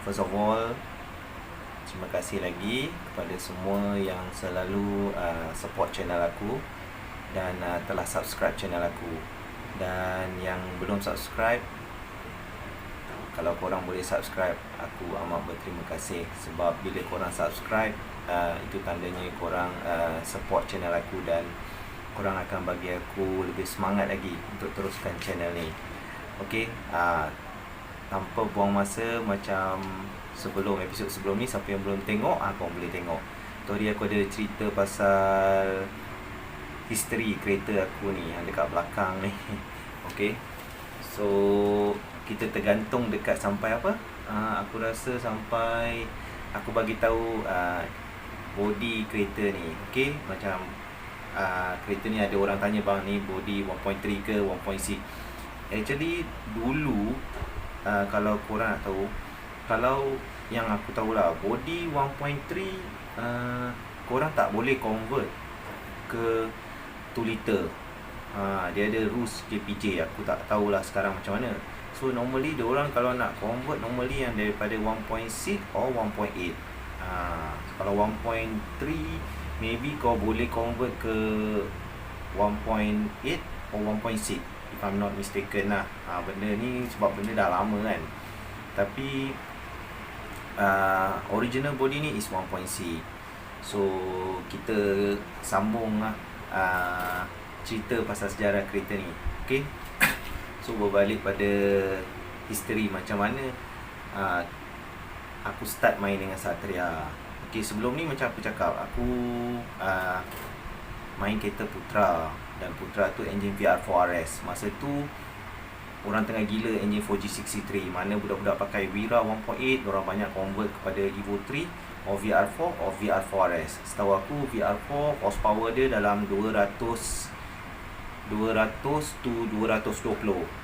First of all, terima kasih lagi kepada semua yang selalu support channel aku dan telah subscribe channel aku. Dan yang belum subscribe, kalau korang boleh subscribe, aku amat berterima kasih. Sebab bila korang subscribe, itu tandanya korang support channel aku dan korang akan bagi aku lebih semangat lagi untuk teruskan channel ni. Okay, tanpa buang masa, macam sebelum episod sebelum ni, siapa yang belum tengok, korang boleh tengok. Tadi aku ada cerita pasal history kereta aku ni yang dekat belakang ni. Okay, so kita tergantung dekat sampai apa? Aku rasa sampai aku bagi tahu body kereta ni. Okay, macam kereta ni ada orang tanya, bang ni body 1.3 ke 1.6? Actually dulu kalau korang nak tahu, kalau yang aku tahulah, body 1.3 korang tak boleh convert ke 2 liter. Dia ada rules JPJ, aku tak tahulah sekarang macam mana. So normally diorang kalau nak convert, normally yang daripada 1.6 or 1.8. Kalau 1.3 maybe kau boleh convert ke 1.8 or 1.6 if I'm not mistaken lah. Benda ni sebab benda dah lama kan. Tapi original body ni is 1.6. So kita sambung lah cerita pasal sejarah kereta ni. Okay, so berbalik pada history macam mana aku start main dengan Satria. Okay, sebelum ni macam aku cakap, aku main kereta Putra. Dan Putra tu enjin VR4 RS. Masa tu orang tengah gila enjin 4G63. Mana budak-budak pakai Wira 1.8, diorang banyak convert kepada Evo 3 or VR4 or VR4 RS. Setahu aku VR4 horsepower dia dalam 200 to 220.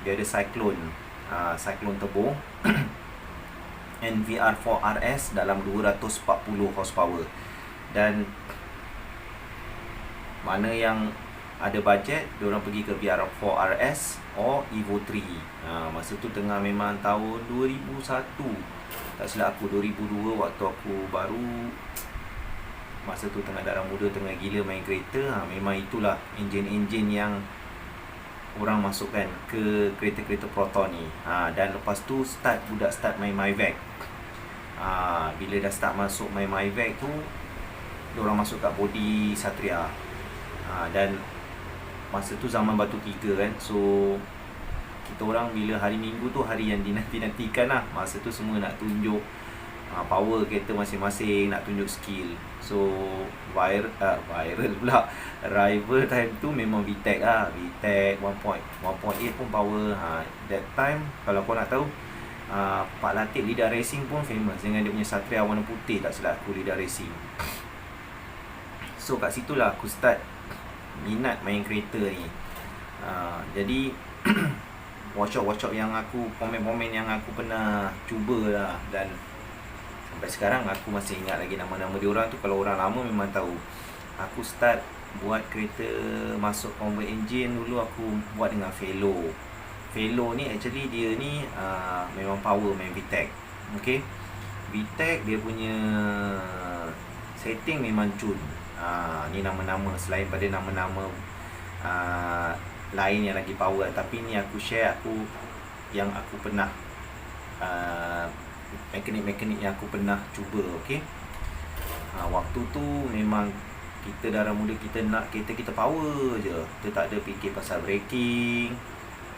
Dia ada Cyclone turbo. And VR4 RS dalam 240 horsepower. Dan mana yang ada bajet, diorang pergi ke VR4 RS or Evo 3. Masa tu tengah memang tahun 2001, tak silap aku 2002, waktu aku baru, masa tu tengah darah muda, tengah gila main kereta. Memang itulah enjin-enjin yang orang masukkan ke kereta-kereta Proton ni. Dan lepas tu budak start main Myvac. Bila dah start masuk main Myvac tu, diorang masuk kat body Satria. Dan masa tu zaman batu 3 kan. So kita orang bila hari Minggu tu hari yang dinanti-nantikan lah. Masa tu semua nak tunjuk power kereta masing-masing, nak tunjuk skill. So viral pula, rival time tu memang VTEC lah. VTEC 1.8 pun power. That time kalau kau nak tahu, Pak Latif Lidah Racing pun famous dengan dia punya Satria warna putih, tak silap aku, Lidah Racing. So kat situlah aku start minat main kereta ni. Jadi workshop yang aku, komen-komen yang aku pernah cuba lah. Dan sampai sekarang aku masih ingat lagi nama-nama diorang tu. Kalau orang lama memang tahu. Aku start buat kereta masuk convert engine dulu, aku buat dengan Velo. Velo ni actually dia ni memang power main VTEC. Okay, VTEC dia punya setting memang cun. Ni nama-nama selain pada nama-nama lain yang lagi power. Tapi ni aku share yang aku pernah mekanik-mekanik yang aku pernah cuba. Okay, waktu tu memang kita darah muda, kita nak kereta kita power je. Kita tak ada fikir pasal braking,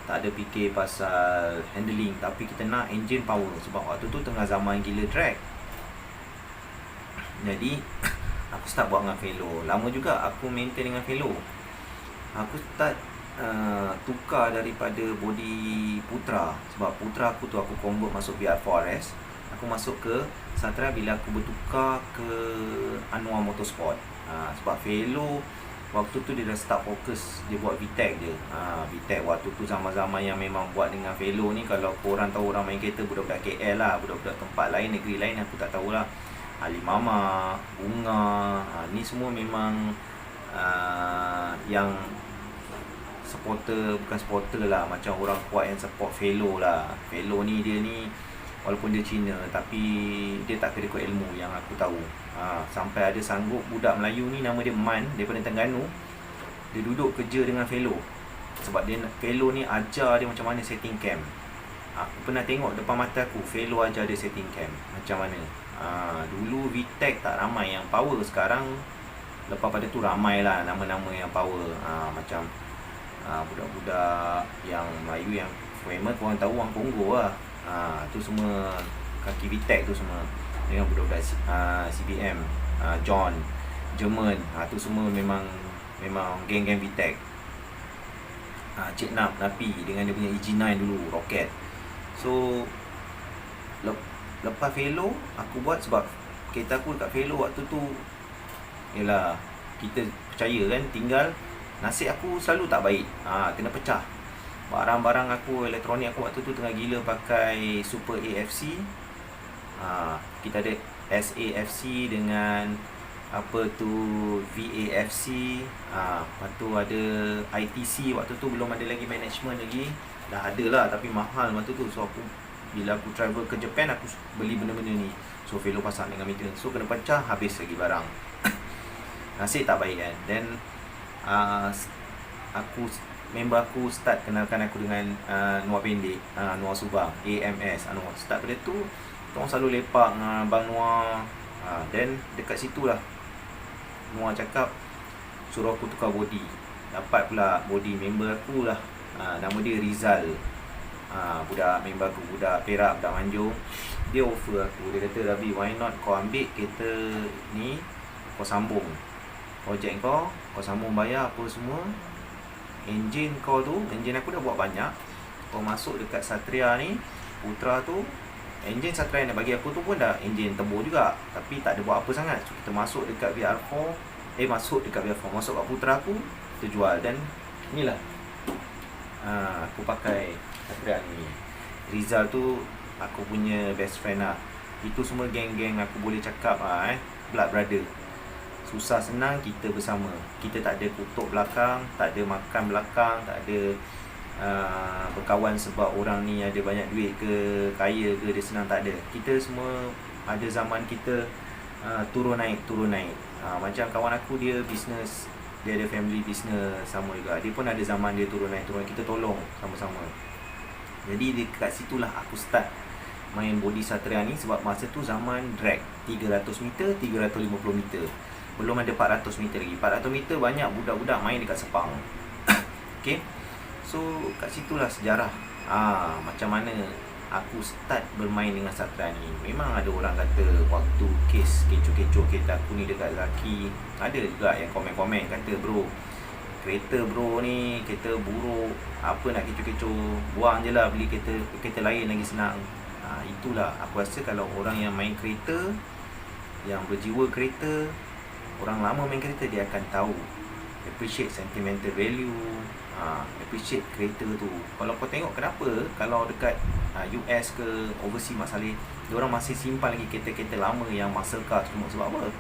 tak ada fikir pasal handling, tapi kita nak engine power. Sebab waktu tu tengah zaman gila drag. Jadi aku start buat dengan Velo. Lama juga aku maintain dengan Velo. Aku start tukar daripada body Putra. Sebab Putra aku tu aku convert masuk VR4 RS. Aku masuk ke Satria bila aku bertukar ke Anwar Motorsport. Sebab Velo waktu tu dia dah start fokus, dia buat VTEC je. VTEC waktu tu zaman-zaman yang memang buat dengan Velo ni. Kalau korang tahu, orang main kereta budak-budak KL lah, budak-budak tempat lain, negeri lain aku tak tahulah, Ali Mama, Bunga, ni semua memang yang supporter, bukan supporter lah, macam orang kuat yang support Velo lah. Velo ni dia ni walaupun dia Cina, tapi dia tak kira ikut ilmu yang aku tahu. Sampai ada sanggup budak Melayu ni, nama dia Man, daripada Terengganu, dia duduk kerja dengan fellow. Sebab dia fellow ni ajar dia macam mana setting cam. Aku pernah tengok depan mata aku, fellow ajar dia setting cam macam mana. Dulu VTech tak ramai yang power, sekarang lepas pada tu ramai lah nama-nama yang power. Macam budak-budak yang Melayu yang famous, korang tahu orang Kongo lah. Tu semua kaki VTech tu semua, dengan budak-budak CBM, John, German, tu semua memang geng-geng VTech. Cik Napi dengan dia punya EG9 dulu, roket. So lepas fellow aku buat, sebab kereta aku dekat fellow waktu tu, yelah kita percaya kan, tinggal nasib aku selalu tak baik, kena pecah. Barang-barang aku, elektronik aku waktu tu tengah gila pakai Super AFC. Kita ada SAFC dengan apa tu VAFC. Lepas tu ada ITC, waktu tu belum ada lagi management lagi. Dah ada lah tapi mahal waktu tu. So bila aku travel ke Japan, aku beli benda-benda ni. So fellow pasang dengan maintenance, so kena pecah, habis lagi barang. Nasib tak baik kan. Then member aku start kenalkan aku dengan Noah Pendek, Noah Subang, AMS. Start pada tu orang selalu lepak dengan Bang Noah. Then dekat situ lah Noah cakap suruh aku tukar body. Dapat pula body member aku lah, nama dia Rizal. Budak member aku, budak Perak, budak Manjung. Dia offer aku, dia kata, Rabi, why not kau ambil kereta ni, kau sambung projek kau sambung bayar apa semua. Enjin kau tu, enjin aku dah buat banyak, kau masuk dekat Satria ni, Putra tu, enjin Satria yang nak bagi aku tu pun dah enjin turbo juga, tapi tak ada buat apa sangat. So kita masuk dekat VR4, masuk kat Putra aku, kita jual. Dan inilah aku pakai Satria ni. Rizal tu aku punya best friend lah. Itu semua geng-geng aku boleh cakap blood brother. Susah senang kita bersama. Kita tak ada kutuk belakang, tak ada makan belakang, tak ada berkawan sebab orang ni ada banyak duit ke, kaya ke, dia senang, tak ada. Kita semua ada zaman kita turun naik. Macam kawan aku, dia business, dia ada family business sama juga. Dia pun ada zaman dia turun naik. Kita tolong sama-sama. Jadi dekat situlah aku start main body Satria ni. Sebab masa tu zaman drag 300 meter, 350 meter, belum ada 400 meter lagi. 400 meter banyak budak-budak main dekat Sepang. Okay, so kat situlah sejarah macam mana aku start bermain dengan Satria ni. Memang ada orang kata waktu kes kecoh-kecoh kereta aku ni dekat Zaki, ada juga yang komen-komen kata, bro, kereta bro ni kereta buruk, apa nak kecoh-kecoh, buang je lah, beli kereta lain lagi senang. Itulah aku rasa, kalau orang yang main kereta, yang berjiwa kereta, orang lama main kereta, dia akan tahu appreciate sentimental value, appreciate kereta tu. Kalau kau tengok kenapa kalau dekat US ke overseas Mak Saleh, diorang masih simpan lagi kereta-kereta lama yang muscle car, cuma sebab apa?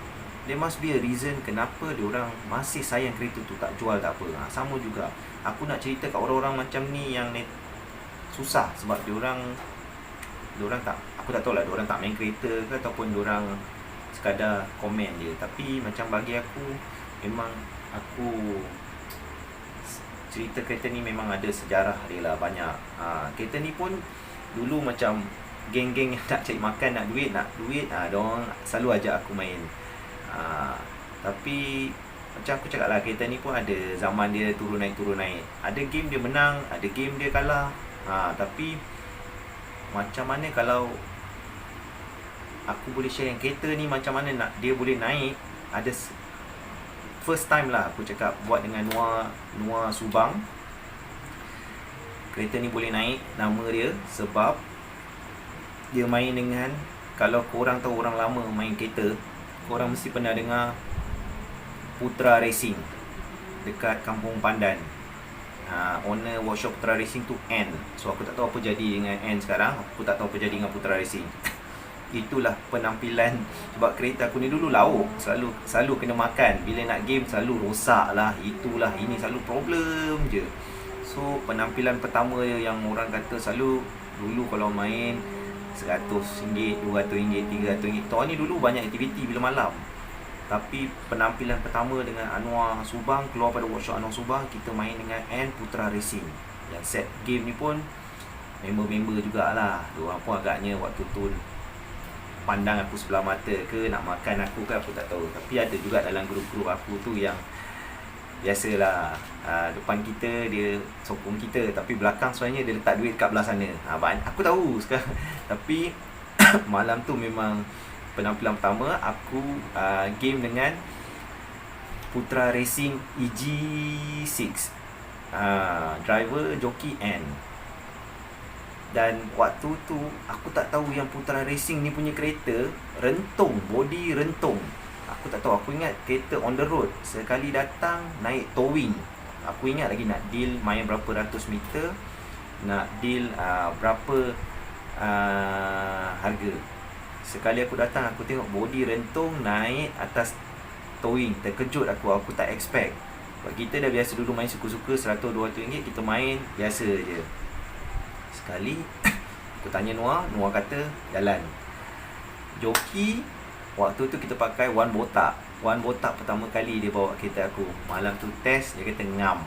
There must be a reason kenapa diorang masih sayang kereta tu, tak jual tak apa. Sama juga aku nak cerita kat orang-orang macam ni yang susah, sebab diorang tak, aku tak tahu lah diorang tak main kereta ke, ataupun diorang sekadar komen je. Tapi macam bagi aku, memang aku cerita kereta ni memang ada sejarah dia lah banyak. Kereta ni pun dulu macam geng-geng yang nak cari makan, nak duit, diorang selalu ajak aku main. Tapi macam aku cakap lah, kereta ni pun ada zaman dia turun naik. Ada game dia menang, ada game dia kalah. Tapi macam mana kalau aku boleh share yang kereta ni macam mana nak dia boleh naik. Ada first time lah aku cakap buat dengan Noah Subang. Kereta ni boleh naik, nama dia sebab dia main dengan, kalau korang tahu orang lama main kereta, korang mesti pernah dengar Putra Racing dekat Kampung Pandan. Owner workshop Putra Racing tu N. So aku tak tahu apa jadi dengan N sekarang. Aku tak tahu apa jadi dengan Putra Racing. Itulah penampilan. Sebab kereta aku ni dulu lauk, selalu kena makan. Bila nak game selalu rosak lah, itulah ini, selalu problem je. So penampilan pertama yang orang kata selalu dulu kalau main RM100, RM200, RM300. Tahun ni dulu banyak aktiviti bila malam. Tapi penampilan pertama dengan Anwar Subang, keluar pada workshop Anwar Subang, kita main dengan N Putra Racing. Yang set game ni pun member-member jugalah. Diorang pun agaknya waktu tu pandang aku sebelah mata ke, nak makan aku ke, aku tak tahu. Tapi ada juga dalam grup-grup aku tu yang biasalah, depan kita dia sokong kita, tapi belakang sebenarnya dia letak duit kat belah sana. Aku tahu sekarang. Tapi malam tu memang penampilan pertama aku game dengan Putra Racing EG6, driver joki N. Dan waktu tu aku tak tahu yang Putra Racing ni punya kereta rentung, body rentung. Aku tak tahu, aku ingat kereta on the road. Sekali datang naik towing. Aku ingat lagi nak deal main berapa ratus meter, nak deal berapa harga. Sekali aku datang, aku tengok body rentung naik atas towing. Terkejut aku tak expect. Sebab kita dah biasa dulu main suka-suka RM100-200, kita main biasa je. Sekali aku tanya Noah kata jalan. Joki waktu tu kita pakai One Botak pertama kali dia bawa kereta aku. Malam tu test, dia kata ngam,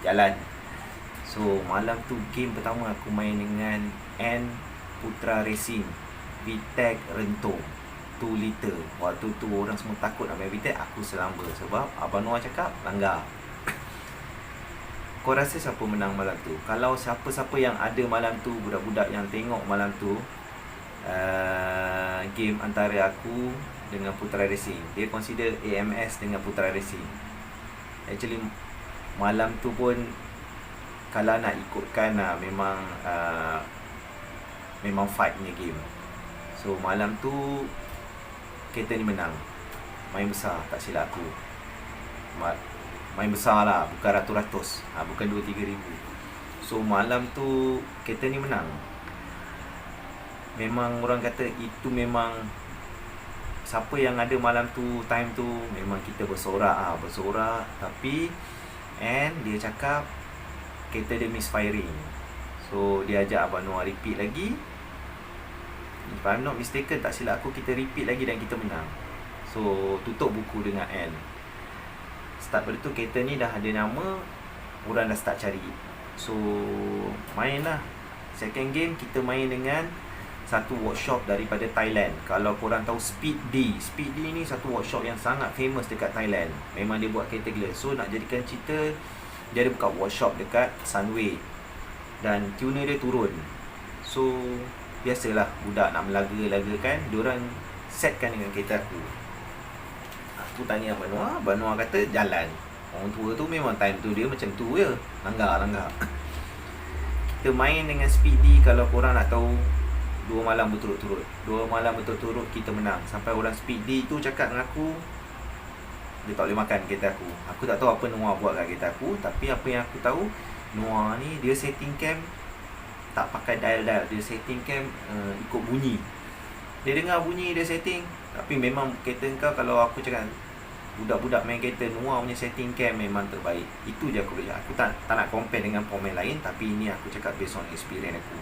jalan. So malam tu game pertama aku main dengan N Putra Racing VTEC rentung 2 liter. Waktu tu orang semua takut nak main VTEC, aku selamba sebab Abang Noah cakap langgar. Kau rasa siapa menang malam tu? Kalau siapa-siapa yang ada malam tu, budak-budak yang tengok malam tu, game antara aku dengan Putra Racing, dia consider AMS dengan Putra Racing. Actually malam tu pun kalau nak ikutkan memang fight punya game. So malam tu kereta ni menang. Main besar tak silap aku. Main besar lah, bukan ratus-ratus, bukan 2-3 ribu. So malam tu kereta ni menang. Memang orang kata itu memang siapa yang ada malam tu, time tu, memang kita bersorak. Tapi dia cakap kereta dia misfiring. So dia ajak Abang Noah repeat lagi. If I'm not mistaken, tak silap aku, kita repeat lagi dan kita menang. So tutup buku dengan N. Start pada tu kereta ni dah ada nama, orang dah start cari. So main lah. Second game kita main dengan satu workshop daripada Thailand. Kalau korang tahu Speed D ni satu workshop yang sangat famous dekat Thailand. Memang dia buat kereta gila. So nak jadikan cerita, dia ada buka workshop dekat Sunway dan tuner dia turun. So biasalah budak nak melaga-laga kan, diorang setkan dengan kereta aku. Aku tanya Abang Noah kata jalan. Orang tua tu memang time tu dia macam tu je, langgar. Kita main dengan Speed D, kalau korang nak tahu, 2 malam berturut-turut kita menang. Sampai orang Speed D tu cakap dengan aku, dia tak boleh makan kereta aku. Aku tak tahu apa Noah buat kat kereta aku. Tapi apa yang aku tahu, Noah ni dia setting cam tak pakai dial-dial. Dia setting cam ikut bunyi. Dia dengar bunyi dia setting. Tapi memang kereta kau, kalau aku cakap budak-budak main kereta, Noah punya setting cam memang terbaik. Itu je aku boleh. Aku tak nak compare dengan pemain lain, tapi ini aku cakap based on experience aku.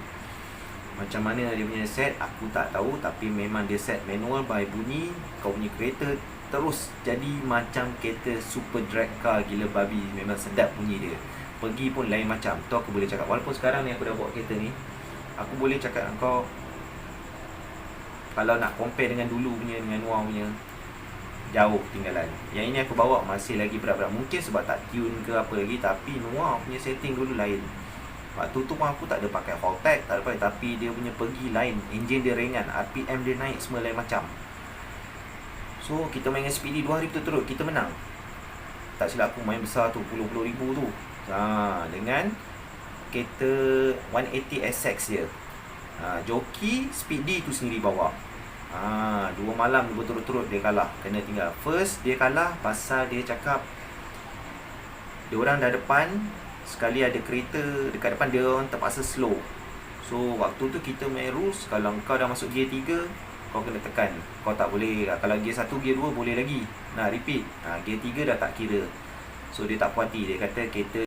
Macam mana dia punya set aku tak tahu, tapi memang dia set manual by bunyi. Kau punya kereta terus jadi macam kereta super drag car gila babi. Memang sedap bunyi dia. Pergi pun lain macam. Tu aku boleh cakap. Walaupun sekarang ni aku dah bawa kereta ni, aku boleh cakap dengan kau, kalau nak compare dengan dulu punya, dengan Noah punya, jauh tinggalan. Yang ini aku bawa masih lagi berat-berat. Mungkin sebab tak tune ke apa lagi, tapi Noah punya setting dulu lain. Waktu tu pun aku tak ada pakai Haltech, tak ada pakai, tapi dia punya pergi lain. Enjin dia ringan, RPM dia naik, semua lain macam. So kita main dengan Speedy 2 hari berturut-turut, kita menang. Tak silap aku main besar tu, puluh-puluh ribu tu. Dengan kereta 180 SX dia. Joki Speedy tu sendiri bawa. 2 malam berturut-turut dia kalah, kena tinggal. First dia kalah pasal dia cakap dia orang dah depan, sekali ada kereta dekat depan, dia orang terpaksa slow. So waktu tu kita main rules, kalau kau dah masuk gear 3, kau kena tekan. Kau tak boleh, kalau gear 1, gear 2 boleh lagi nak repeat. Gear 3 dah tak kira. So dia tak puas hati, dia kata kereta